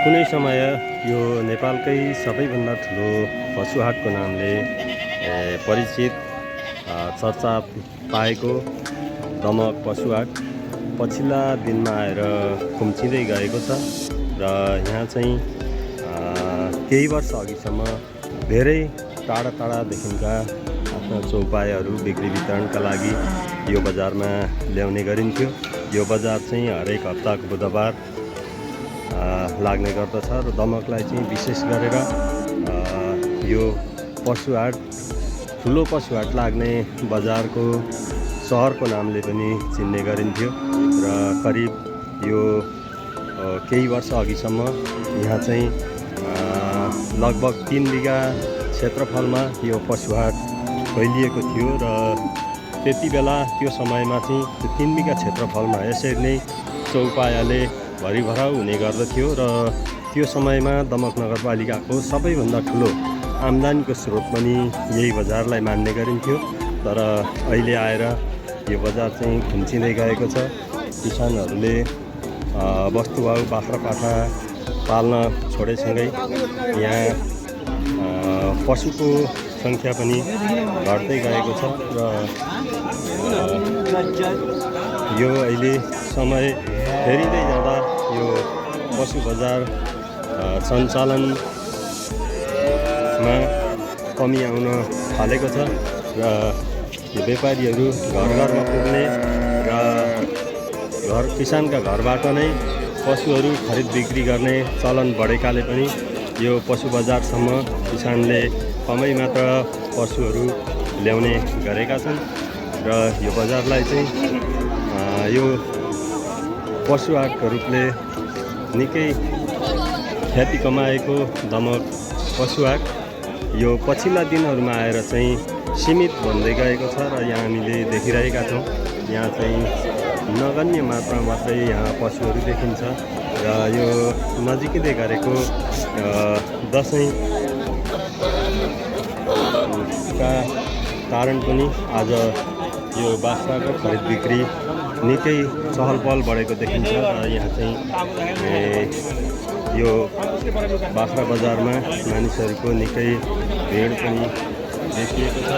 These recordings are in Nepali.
कुनै समय यो नेपालकै सबैभन्दा ठुलो पशुहाटको नामले परिचित चर्चा पाएको दमक पशुहाट पछिल्ला दिनमा आएर खुम्चिँदै गएको छ र यहाँ चाहिँ केही वर्ष अघिसम्म धेरै टाढा टाढादेखिका आफ्ना चौपायहरू बिक्री वितरणका लागि यो बजारमा ल्याउने गरिन्थ्यो। यो बजार चाहिँ हरेक हप्ताको बुधबार लाग्ने गर्दछ र दमकलाई चाहिँ विशेष गरेर यो पशुहाट ठुलो पशुहाट लाग्ने बजारको सहरको नामले पनि चिन्ने गरिन्थ्यो र करिब यो केही वर्ष अघिसम्म यहाँ चाहिँ लगभग 3 बिघा क्षेत्रफलमा यो पशुहाट फैलिएको थियो र त्यति बेला त्यो समयमा चाहिँ त्यो 3 बिघा क्षेत्रफलमा यसरी नै चौपायाले भरिभराउ हुने गर्दथ्यो र त्यो समयमा दमक नगरपालिकाको सबैभन्दा ठुलो आम्दानीको स्रोत पनि यही बजारलाई मान्ने गरिन्थ्यो। तर अहिले आएर यो बजार चाहिँ खुम्चिँदै गएको छ। किसानहरूले वस्तुभाउ बाख्रा पाठा पाल्न छोडेसँगै यहाँ पशुको सङ्ख्या पनि घट्दै गएको छ र यो अहिले समय फेरिँदै जाँदा यो पशु बजार सञ्चालनमा कमी आउन थालेको छ र व्यापारीहरू घर घरमा पुग्ने र किसानका घरबाट नै पशुहरू खरिद बिक्री गर्ने चलन बढेकाले पनि यो पशु बजारसम्म किसानले कमै मात्र पशुहरू ल्याउने गरेका छन् र यो बजारलाई चाहिँ यो पशुहाटको रूपले निकै ख्याति कमाएको दमक पशुहाट यो पछिल्ला दिनहरूमा आएर चाहिँ सीमित भन्दै गएको छ र यहाँ हामीले देखिरहेका छौँ। यहाँ चाहिँ नगन्य मात्रा मात्रै यहाँ पशुहरू देखिन्छ र यो नजिकै गरेको दसैँका कारण पनि आज यो बाख्राको खरिद बिक्री निकै चहल पहल बढेको देखिन्छ र यहाँ चाहिँ यो बाख्रा बजारमा मानिसहरूको निकै भिड पनि देखिएको छ।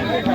Mira,